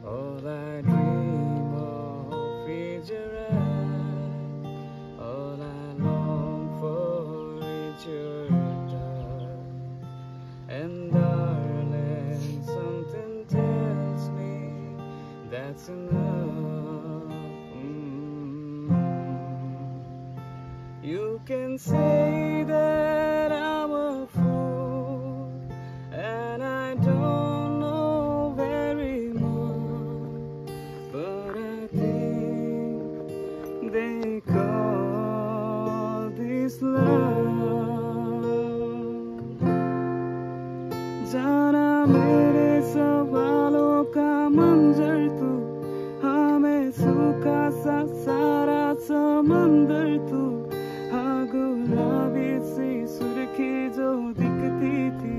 All I dream of is your eyes. All I long for is your touch. And darling, something tells me that's enough. You can say that I'm a fool, and I don't know very much, but I think they call this love. जाना मेरे सवालों का मंजर तू, हमें सूखा सा सारा समंदर तू, हाँ गुलाबी सी सुर्खी जो दिखती थी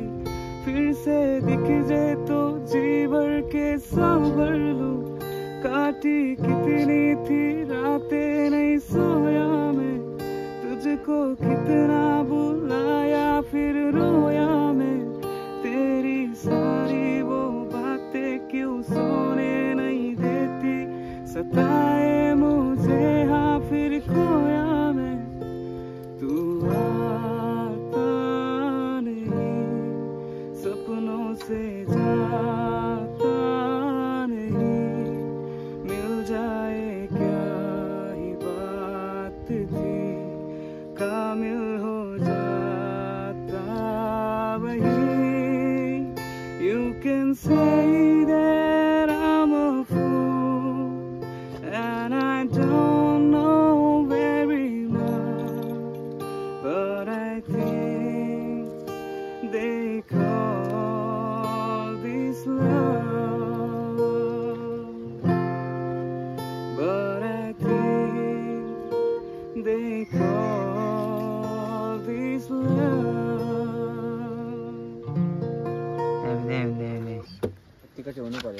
फिर से दिख जाए तो जी भर के सांभर लूं। काटी कितनी थी रातें नहीं सोया मैं, तुझको कितना बुलाया फिर रोया मैं। तेरी सारी वो बातें क्यों सोने नहीं देती, सताए मुझे हाँ फिर खोया मैं। तू आता नहीं, सपनों से जाता नहीं, मिल जाए क्या ही बात थी, कामिल हो जाता वही। You can say that I'm a fool, and I don't know very much, but I think they call this love. But I think they call this love. 네. 어디까지 오는 거래?